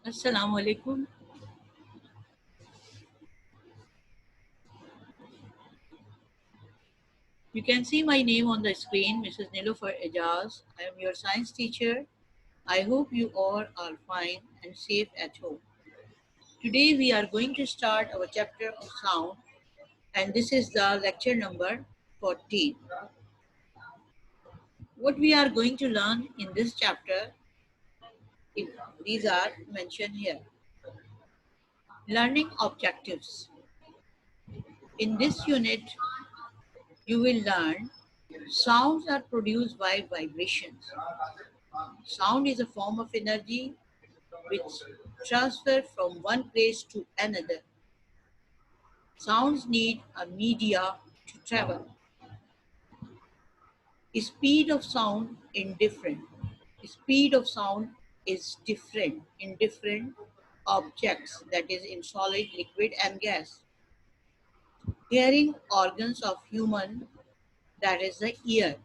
Assalamu alaikum. You can see my name on the screen, Mrs. Nilofer Ejaz. I am your science teacher. I hope you all are fine and safe at home. Today we are going to start our chapter of sound, and this is the lecture number 14. What we are going to learn in this chapter, these are mentioned here. Learning objectives. In this unit, you will learn sounds are produced by vibrations. Sound is a form of energy which transfer from one place to another. Sounds need a media to travel. Speed of sound indifferent. Speed of sound is different in different objects, that is in solid, liquid and gas. Hearing organs of human, that is the ear.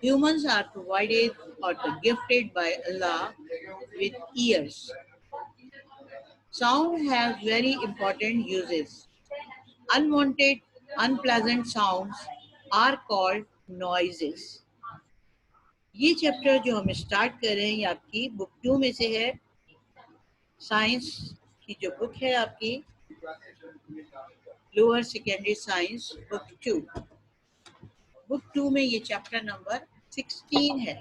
Humans are provided or gifted by Allah with ears. Sound has very important uses. Unwanted, unpleasant sounds are called noises. ये chapter जो हम start कर रहे हैं ये आपकी book 2 में से है. साइंस की जो बुक है आपकी lower secondary science book 2. Book 2 में ये चैप्टर नंबर 16 है.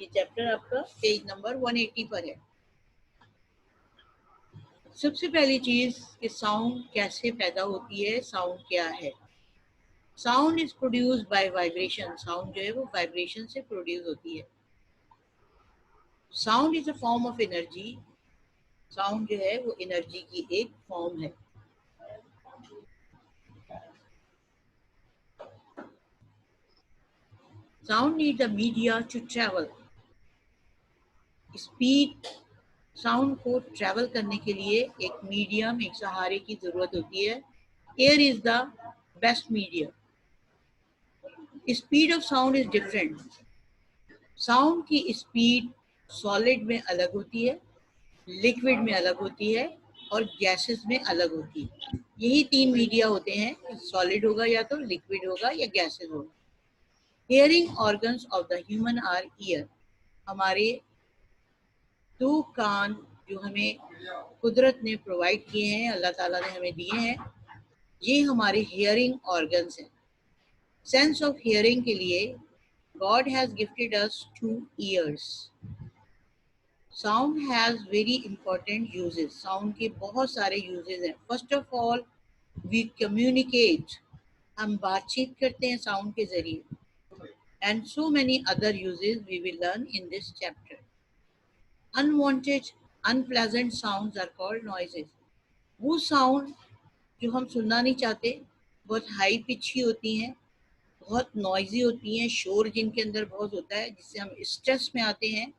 ये चैप्टर आपका पेज नंबर 180 पर है. सबसे पहली चीज कि साउंड कैसे पैदा होती है, साउंड क्या है. Sound is produced by vibration. Sound जो है वो वाइब्रेशन से प्रोड्यूस होती है. Sound is a form of energy. Sound जो है वो एनर्जी की एक फॉर्म है. Sound need the media to travel. Speed sound को ट्रेवल करने के लिए एक मीडियम, एक सहारे की जरूरत होती है. Air is the best medium. Speed of sound is different. Sound की स्पीड सॉलिड में अलग होती है, लिक्विड में अलग होती है और गैसेस में अलग होती है. यही 3 मीडिया होते हैं, सॉलिड होगा या तो लिक्विड होगा या गैसेस होगा. Hearing organs of the human are ear. हमारे 2 कान जो हमें कुदरत ने प्रोवाइड किए हैं, अल्लाह ताला ने हमें दिए हैं, ये हमारे हियरिंग ऑर्गन्स हैं. सेंस ऑफ हियरिंग के लिए God has gifted us 2 ears. Sound has very important uses. Sound के बहुत सारे uses हैं. First of all, we communicate. हम बातचीत करते हैं sound के जरिए. And so many other uses we will learn in this chapter. Unwanted, unpleasant sounds are called noises. वो sound जो हम सुनना नहीं चाहते, बहुत हाई पिच की होती हैं, बहुत नॉइजी होती हैं, शोर जिनके अंदर बहुत होता है, जिससे हम स्ट्रेस में आते हैं,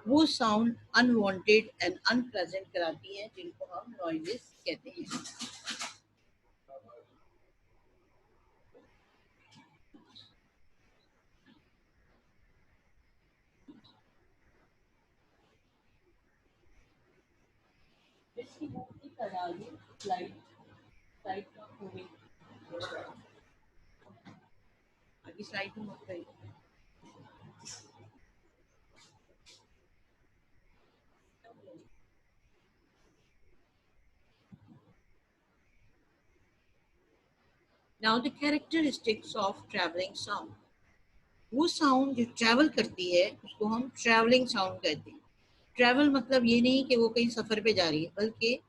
वो साउंड अनवांटेड एंड अनप्लेजेंट कराती हैं, जिनको हम नॉइजेस कहते हैं. इसकी मुक्ति करा ली स्लाइड का मूविंग आगे स्लाइड में मत करिए. Now the characteristics of traveling sound. वो साउंड जो ट्रैवल करती है उसको हम ट्रैवलिंग साउंड कहते हैं. ट्रैवल मतलब ये नहीं कि वो कहीं सफर पे जा रही है, बल्कि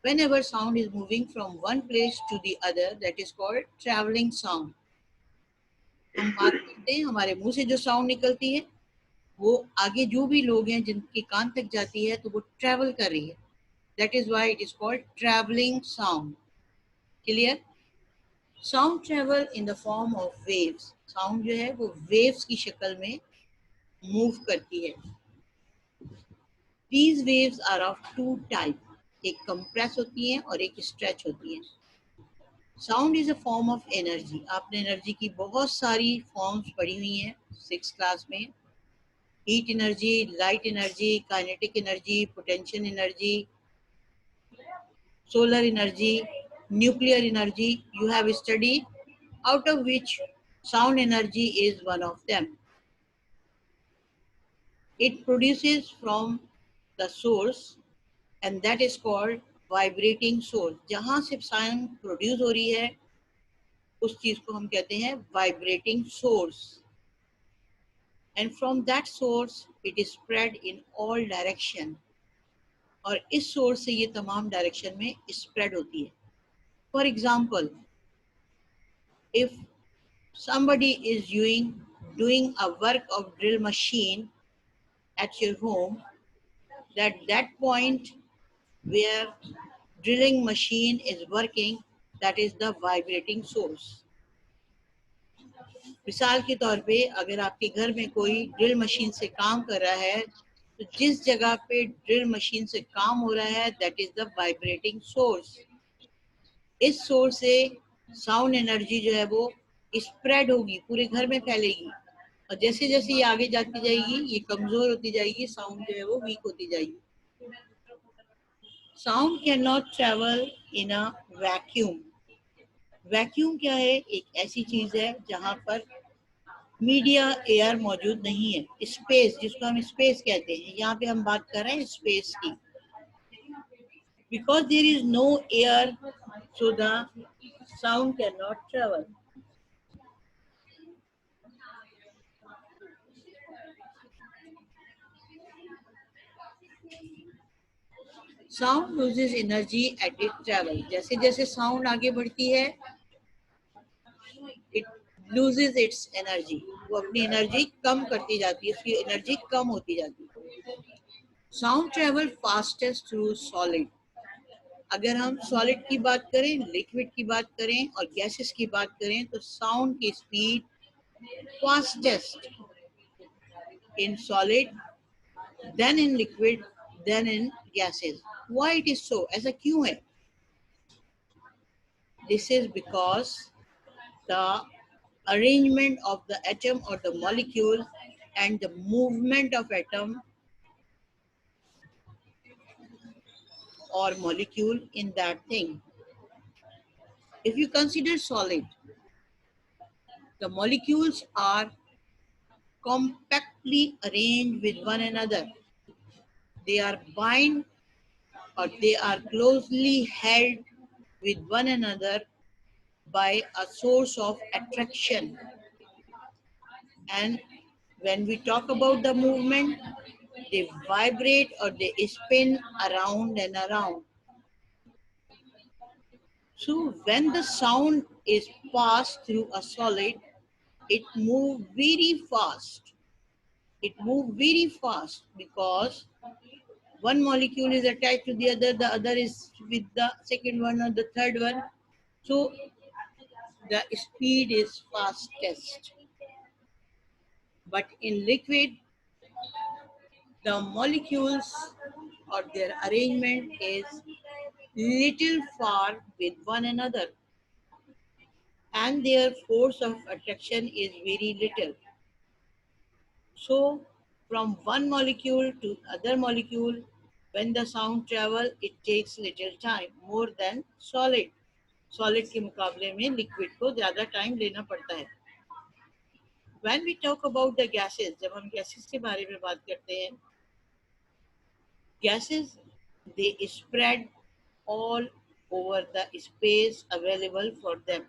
whenever sound is moving from one place to the other, that is called traveling sound. हम बात करते हैं, हमारे मुंह से जो साउंड निकलती है वो आगे जो भी लोग हैं जिनके कान तक जाती है तो वो ट्रैवल कर रही है. That is why it is called traveling sound. Clear? Sound travel in the form of waves. Sound जो है वो waves की शक्ल में मूव करती है. These waves are of 2 types. एक कंप्रेस होती है और एक स्ट्रेच होती है. Sound is a form of energy. आपने एनर्जी की बहुत सारी फॉर्म्स पढ़ी हुई हैं 6th क्लास में। Heat energy, light energy, kinetic energy, potential energy, solar energy, nuclear energy you have studied, out of which sound energy is one of them. It produces from the source and that is called vibrating source. जहाँ से sound produce हो रही है उस चीज को हम कहते हैं vibrating source. And from that source it is spread in all direction. और इस source से ये तमाम direction में spread होती है. For example, if somebody is doing a work of drill machine at your home, that point where drilling machine is working, that is the vibrating source. मिसाल के तौर पे अगर आपके घर में कोई ड्रिल मशीन से काम कर रहा है तो जिस जगह पे ड्रिल मशीन से काम हो रहा है that is the vibrating source. इस सोर्स से साउंड एनर्जी जो है वो स्प्रेड होगी, पूरे घर में फैलेगी. और जैसे जैसे ये आगे जाती जाएगी ये कमजोर होती जाएगी, साउंड जो है वो वीक होती जाएगी. Sound can not travel in a vacuum. Vacuum क्या है? एक ऐसी चीज है जहां पर मीडिया एयर मौजूद नहीं है. स्पेस, जिसको हम स्पेस कहते हैं, यहाँ पे हम बात कर रहे हैं स्पेस की. Because there is no air so the sound can not travel. Sound loses energy at it travel. जैसे जैसे साउंड आगे बढ़ती है इट लूजेस इट्स एनर्जी. वो अपनी एनर्जी कम करती जाती है, उसकी एनर्जी कम होती जाती है. Sound travel fastest through solid. अगर हम सॉलिड की बात करें, लिक्विड की बात करें और गैसेस की बात करें तो साउंड की speed fastest in solid, then in liquid, then in gases. Why it is so? ऐसा क्यों है? This is because the arrangement of the atom or the molecule and the movement of atom or molecule in that thing. If you consider solid, the molecules are compactly arranged with one another. They are bind or they are closely held with one another by a source of attraction. And when we talk about the movement, they vibrate or they spin around and around. So when the sound is passed through a solid, it moves very fast. It moves very fast because one molecule is attached to the other is with the second one or the third one. So the speed is fastest. But in liquid, the molecules or their arrangement is little far with one another and their force of attraction is very little. So from one molecule to other molecule, when the sound travel, it takes little time, more than solid. Solid के मुकाबले में liquid को ज़्यादा time लेना पड़ता है. When we talk about the gases, जब हम gases के बारे में बात करते हैं, gases they spread all over the space available for them.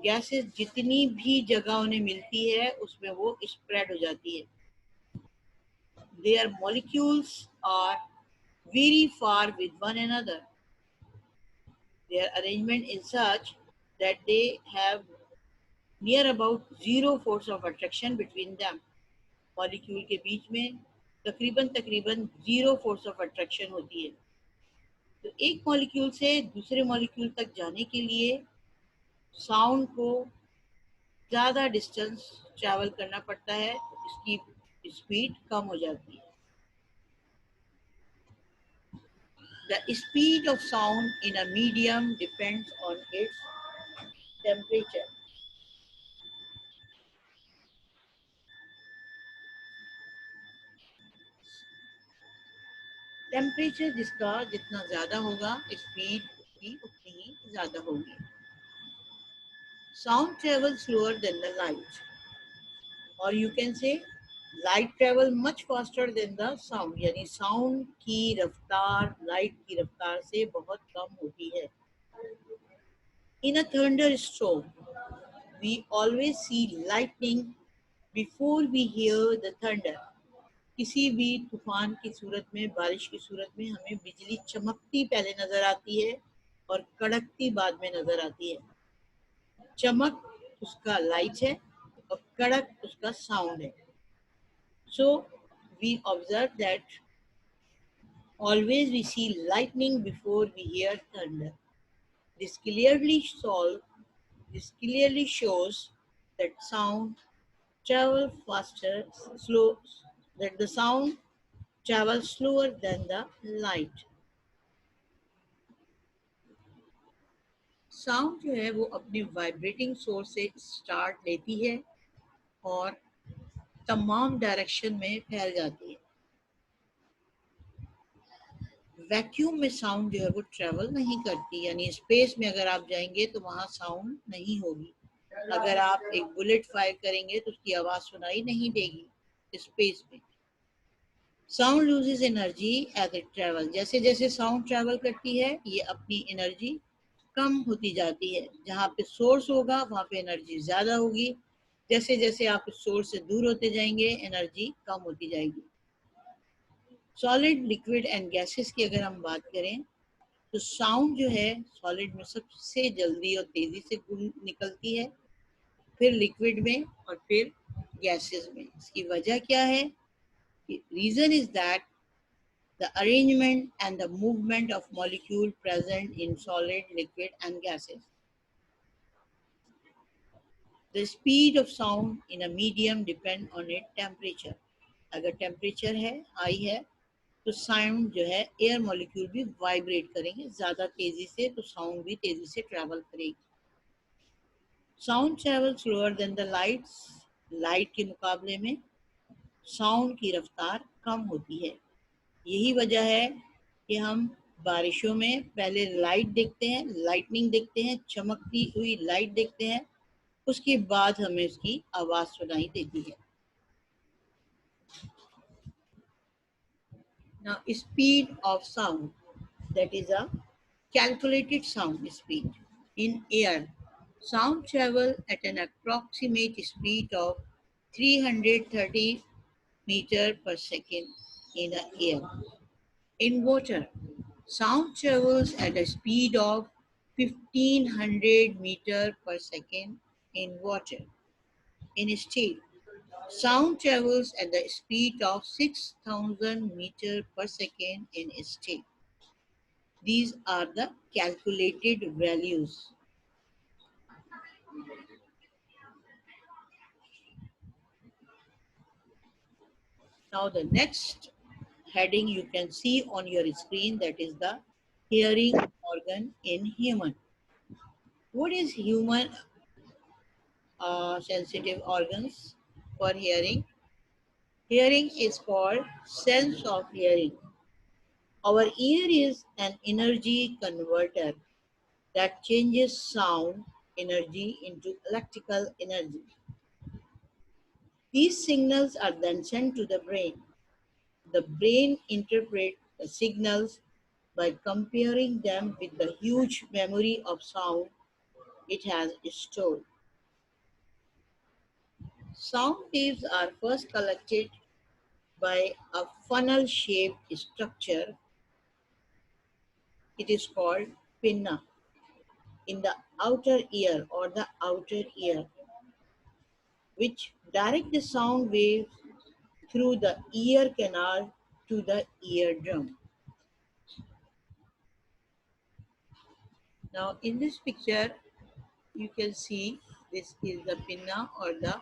Gases जितनी भी जगह उन्हें मिलती है उसमें वो स्प्रेड हो जाती है. Their molecules are very far with one another. Their arrangement is such that they have near about zero force of attraction between them. Molecule के बीच में तकरीबन तकरीबन जीरो फोर्स ऑफ अट्रैक्शन होती है. तो एक मॉलिक्यूल से दूसरे मॉलिक्यूल तक जाने के लिए साउंड को ज़्यादा डिस्टेंस ट्रैवल करना पड़ता है, तो इसकी स्पीड कम हो जाती है. The speed of sound in a medium depends on its temperature. Temperature जिसका जितना ज़्यादा होगा, स्पीड की उतनी ही ज़्यादा होगी। Sound travel slower than the light, और you can say light travel much faster than the sound, यानी साउंड की रफ्तार लाइट की रफ्तार से बहुत कम होती है। In a thunder storm we always see lightning before we hear the thunder. किसी भी तूफान की सूरत में, बारिश की सूरत में हमें बिजली चमकती पहले नजर आती है और कड़कती बाद में नजर आती है। चमक उसका लाइट है और कड़क उसका साउंड है। So we observe that always we see lightning before we hear thunder. This clearly solve, this clearly shows that sound travel faster, slow, that the sound travels slower than the light. Sound जो है वो अपने vibrating source से start लेती है और तमाम direction में फैल जाती है। वैक्यूम में साउंड जो है वो ट्रेवल नहीं करती, यानी स्पेस में अगर आप जाएंगे तो वहाँ साउंड नहीं होगी। अगर आप एक बुलेट फायर करेंगे तो उसकी आवाज़ सुनाई नहीं देगी स्पेस में। Sound loses energy as it travel, जैसे जैसे साउंड ट्रेवल करती है ये अपनी एनर्जी कम होती जाती है। जहाँ पे सोर्स होगा वहाँ पे एनर्जी ज़्यादा होगी, जैसे जैसे आप उस सोर्स से दूर होते जाएंगे एनर्जी कम होती जाएगी। सॉलिड, लिक्विड एंड गैसेस की अगर हम बात करें तो साउंड जो है सॉलिड में सबसे जल्दी और तेज़ी से निकलती है, फिर लिक्विड में और फिर गैसेस में। इसकी वजह क्या है? Reason is that the arrangement and the movement of molecule present in solid, liquid and gases. The speed of sound in a medium depend on its temperature. अगर टेम्परेचर है हाई है तो साउंड जो है एयर मॉलिक्यूल भी vibrate करेंगे ज़्यादा तेज़ी से, तो साउंड भी तेज़ी से ट्रैवल करेगी। Sound travel slower than the lights, light के मुकाबले में साउंड की रफ्तार कम होती है। यही वजह है कि हम बारिशों में पहले लाइट देखते हैं, लाइटनिंग देखते हैं, चमकती हुई लाइट देखते हैं, उसके बाद हमें उसकी आवाज़ सुनाई देती है। Now, speed of sound, that is a calculated sound speed. In air, sound travel at an approximate speed of 330 meter per second in the air. In water, sound travels at a speed of 1500 meter per second in water. In steel, sound travels at the speed of 6000 meter per second in steel. These are the calculated values. Now the next heading you can see on your screen, that is the hearing organ in human. What is human sensitive organs for hearing? Hearing is called sense of hearing. Our ear is an energy converter that changes sound energy into electrical energy. These signals are then sent to the brain. The brain interprets the signals by comparing them with the huge memory of sound it has stored. Sound waves are first collected by a funnel-shaped structure. It is called pinna in the outer ear or the outer ear, which direct the sound waves through the ear canal to the eardrum. Now in this picture you can see this is the pinna or the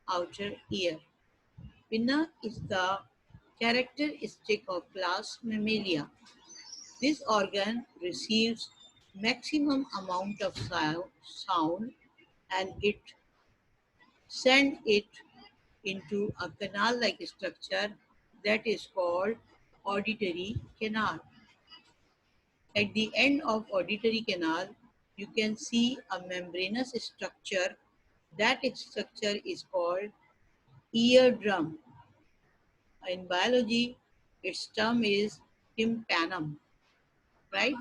outer ear. Pinna is the characteristic of class Mammalia. This organ receives maximum amount of sound and it send it into a canal-like structure that is called auditory canal. At the end of auditory canal, you can see a membranous structure. That structure is called eardrum. In biology, its term is tympanum, right?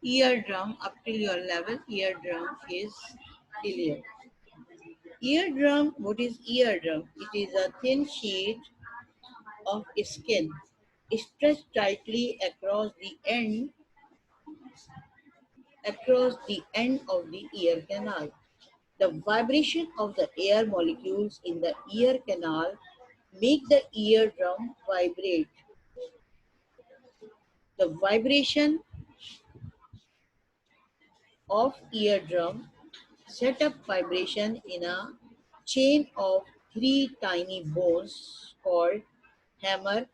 Eardrum, up till your level, eardrum is clear. Eardrum, what is eardrum? It is a thin sheet of skin stretched tightly across the end of the ear canal. The vibration of the air molecules in the ear canal make the eardrum vibrate. The vibration of eardrum set up vibration in a chain of three tiny bones called hammer,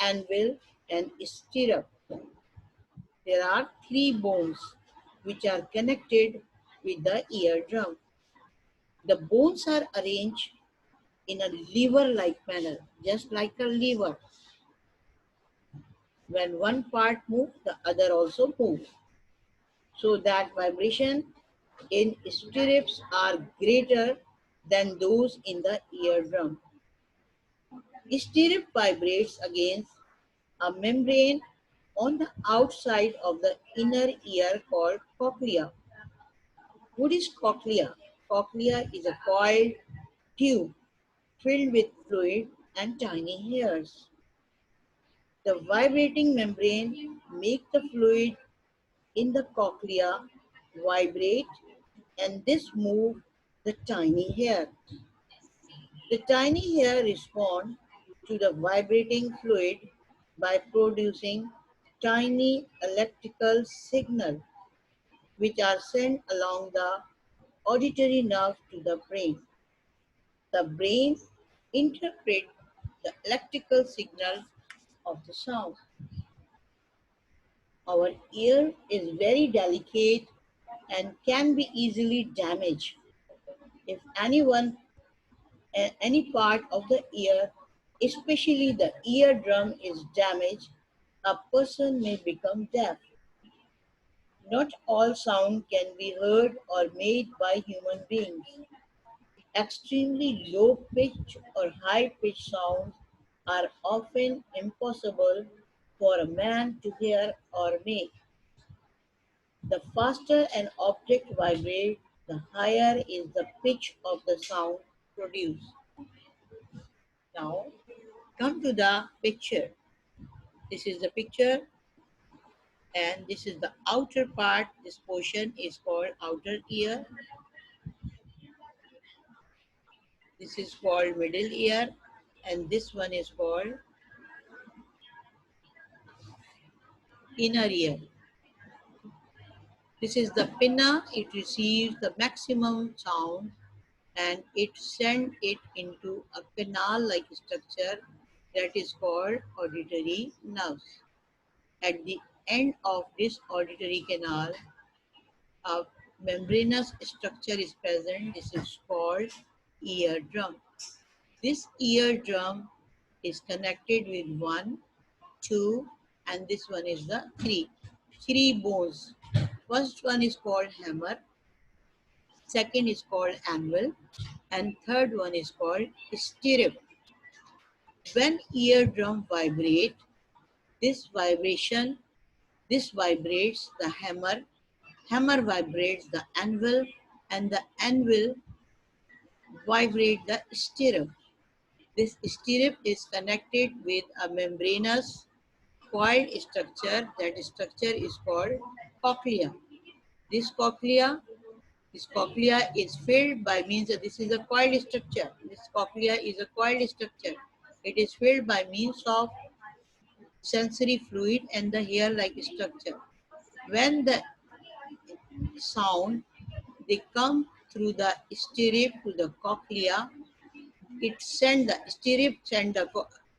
anvil, and stirrup. There are three bones which are connected with the eardrum. The bones are arranged in a lever-like manner, just like a lever. When one part moves, the other also moves. So that vibration in stirrups are greater than those in the eardrum. Stirrup vibrates against a membrane on the outside of the inner ear called cochlea. What is cochlea? Cochlea is a coiled tube filled with fluid and tiny hairs. The vibrating membrane makes the fluid in the cochlea vibrate, and this moves the tiny hair. The tiny hair respond to the vibrating fluid by producing tiny electrical signals which are sent along the auditory nerve to the brain. The brain interprets the electrical signal of the sound. Our ear is very delicate and can be easily damaged. If any part of the ear, especially the eardrum, is damaged, a person may become deaf. Not all sound can be heard or made by human beings. Extremely low pitch or high pitch sounds are often impossible for a man to hear or make. The faster an object vibrates, the higher is the pitch of the sound produced. Now, come to the picture. This is the picture, and this is the outer part. This portion is called outer ear. This is called middle ear, and this one is called inner ear. This is the pinna. It receives the maximum sound and it sends it into a canal-like structure that is called auditory nerves. At the end of this auditory canal, a membranous structure is present. This is called eardrum. This eardrum is connected with 1, 2, and this one is the 3. 3 bones. First one is called hammer, second is called anvil, and third one is called stirrup. When eardrum vibrate, this vibration, this vibrates the hammer, hammer vibrates the anvil, and the anvil vibrate the stirrup. This stirrup is connected with a membranous coiled structure. That structure is called cochlea. This cochlea This cochlea is filled by means of, this is a coiled structure. This cochlea is a coiled structure. It is filled by means of sensory fluid and the hair-like structure. When the sound, they come through the stirrup to the cochlea, the stirrup send the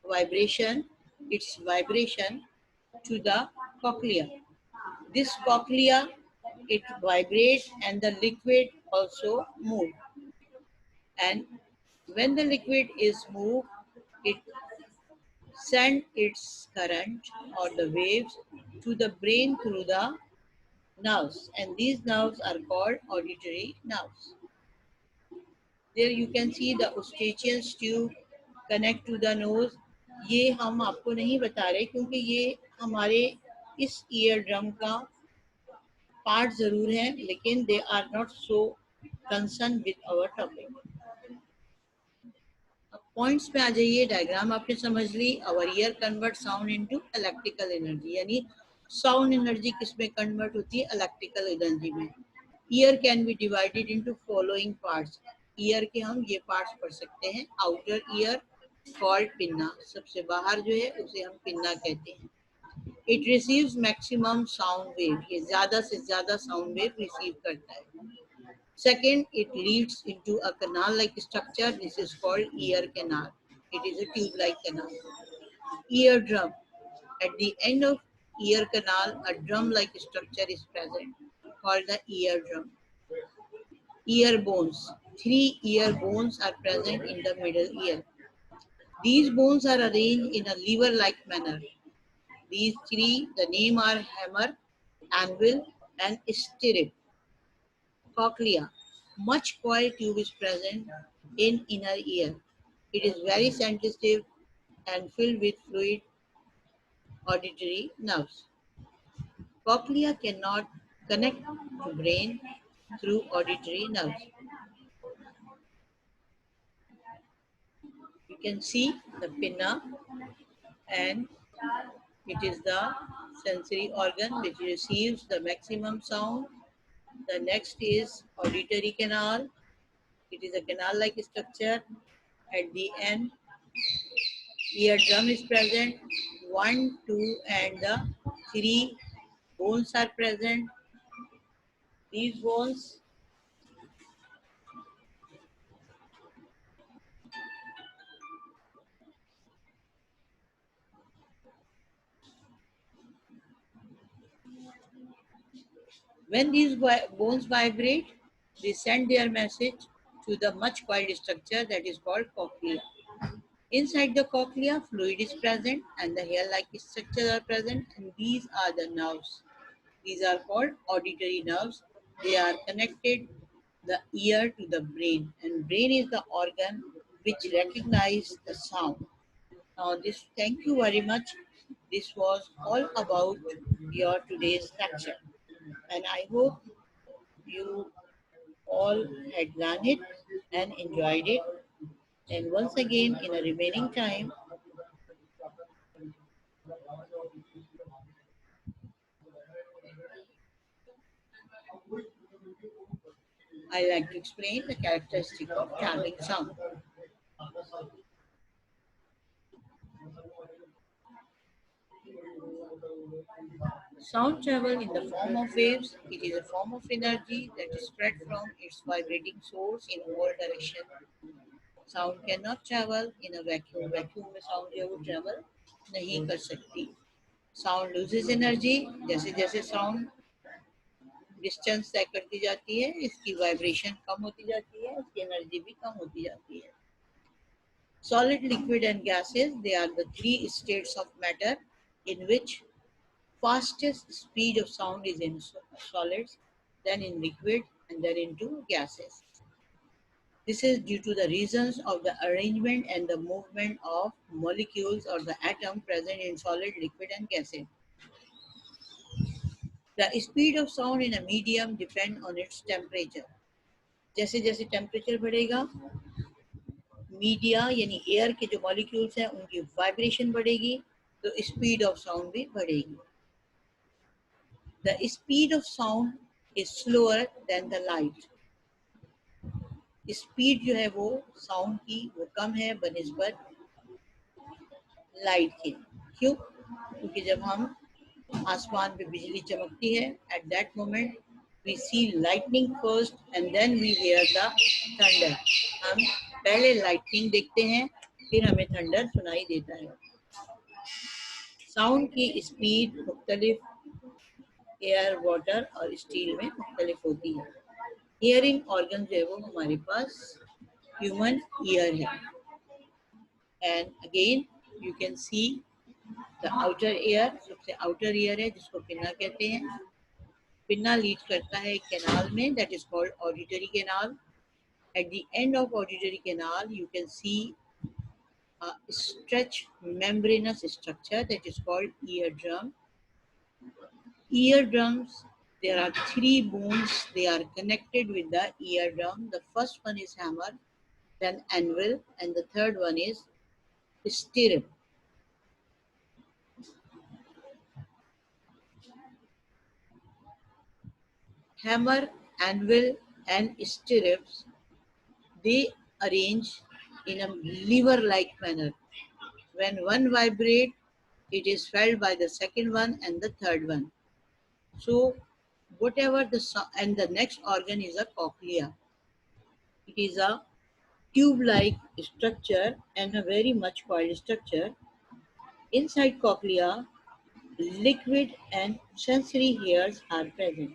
vibration, its vibration to the cochlea. This cochlea, it vibrates and the liquid also move, and when the liquid is moved, it sends its current or the waves to the brain through the nerves, and these nerves are called auditory nerves. There you can see the eustachian tube connect to the nose. ये हम आपको नहीं बता रहे क्योंकि ये हमारे इस ईयर ड्रम का पार्ट जरूर है, लेकिन they are not so concern with our topic. अब पॉइंट्स पे आ जाइए। डायग्राम आपने समझ ली। Our ear convert sound into electrical energy, यानी साउंड एनर्जी किस में कन्वर्ट होती है? इलेक्ट्रिकल एनर्जी में। Ear can be divided into following parts. Ear के हम ये पार्ट्स पढ़ सकते हैं। आउटर ईयर कॉल्ड पिन्ना, सबसे बाहर जो है उसे हम पिन्ना कहते हैं। It receives maximum sound wave, ये ज्यादा से ज्यादा साउंड वेव रिसीव करता है। Second, it leads into a canal-like structure. This is called ear canal. It is a tube-like canal. Eardrum. At the end of ear canal, a drum-like structure is present, called the eardrum. Ear bones. Three ear bones are present in the middle ear. These bones are arranged in a lever-like manner. These three, the name are hammer, anvil, and stirrup. Cochlea. Much coil tube is present in inner ear. It is very sensitive and filled with fluid auditory nerves. Cochlea cannot connect to brain through auditory nerves. You can see the pinna, and it is the sensory organ which receives the maximum sound. The next is auditory canal. It is a canal-like structure. At the end, eardrum is present. 1, 2, and the 3 bones are present. These bones when these bones vibrate, they send their message to the much coiled structure that is called cochlea. Inside the cochlea, fluid is present and the hair-like structures are present, and these are the nerves. These are called auditory nerves. They are connected the ear to the brain, and brain is the organ which recognizes the sound. Now, thank you very much. This was all about your today's lecture, and I hope you all had learned it and enjoyed it. And once again, in a remaining time, I like to explain the characteristic of traveling sound. Sound travel in the form of waves. It is a form of energy that is spread from its vibrating source in all directions. Sound cannot travel in a vacuum. Vacuum में sound जो है वो travel नहीं कर सकती. Sound loses energy. जैसे जैसे sound distance तय करती जाती है, इसकी वाइब्रेशन कम होती जाती है, इसकी एनर्जी भी कम होती जाती है. Solid, liquid, and gases, they are the three states of matter in which fastest speed of sound is in solids, then in liquid, and then into gases. This is due to the reasons of the arrangement and the movement of molecules or the atom present in solid, liquid, and gases. The speed of sound in a medium depends on its temperature. जैसे जैसे temperature बढ़ेगा, media यानी air के जो molecules हैं उनकी vibration बढ़ेगी, तो स्पीड ऑफ साउंड भी बढ़ेगी. The speed of sound is slower than the light. Speed जो है वो साउंड की वो कम है बनिस्बत लाइट के. क्यों? क्योंकि जब हम आसमान पे बिजली चमकती है, at that moment we see lightning first and then we hear the thunder. हम पहले लाइटनिंग देखते हैं, फिर हमें थंडर सुनाई देता है. साउंड की स्पीड मुख्तलिफ एयर, वाटर और स्टील में मुख्तलिफ होती है. हियरिंग ऑर्गन जो है वो हमारे पास ह्यूमन ईयर है. And again you can see the outer ear, सबसे आउटर ईयर है जिसको पिन्ना कहते हैं. पिन्ना लीड करता है एक कैनाल में, that is called auditory canal. At the end of auditory canal, you can see a stretched membranous structure that is called eardrum. Eardrums, there are three bones, they are connected with the eardrum. The first one is hammer, then anvil, and the third one is stirrup. Hammer, anvil, and stirrups, they arrange in a lever-like manner. When one vibrates, it is felt by the second one and the third one. So whatever and the next organ is a cochlea. It is a tube-like structure and a very much coiled structure. Inside cochlea, liquid and sensory hairs are present.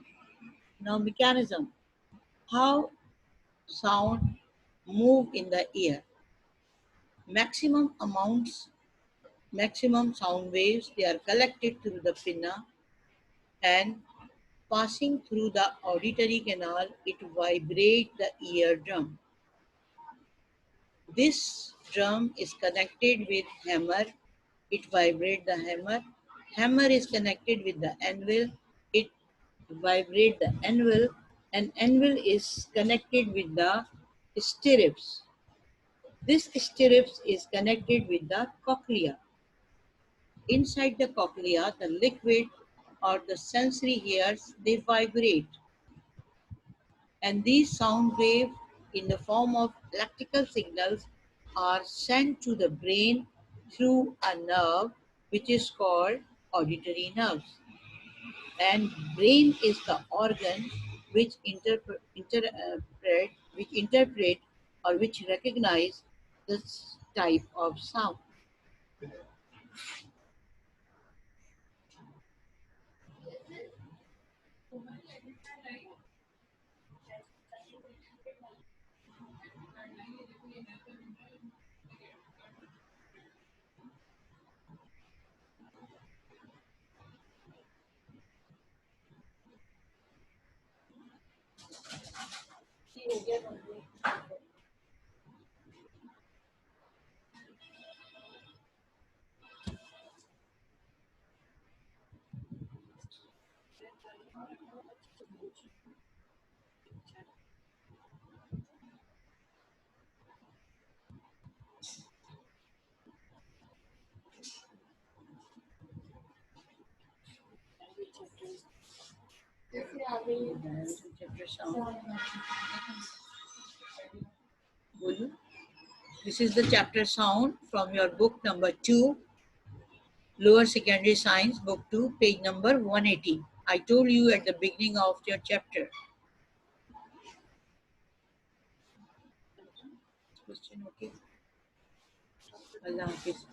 Now mechanism. How sound move in the ear. Maximum amounts, maximum sound waves, they are collected through the pinna and passing through the auditory canal, it vibrates the eardrum. This drum is connected with hammer, it vibrates the hammer. Hammer is connected with the anvil, it vibrates the anvil, and anvil is connected with the stirrups. This stirrups is connected with the cochlea. Inside the cochlea, the liquid or the sensory hairs, they vibrate. And these sound waves in the form of electrical signals are sent to the brain through a nerve which is called auditory nerves. And brain is the organ which interpret or which recognize this type of sound. Chapter sound. This is the chapter sound from your book number 2, Lower Secondary Science, book 2, page number 180. I told you at the beginning of your chapter. Question, okay? Allah Hafiz.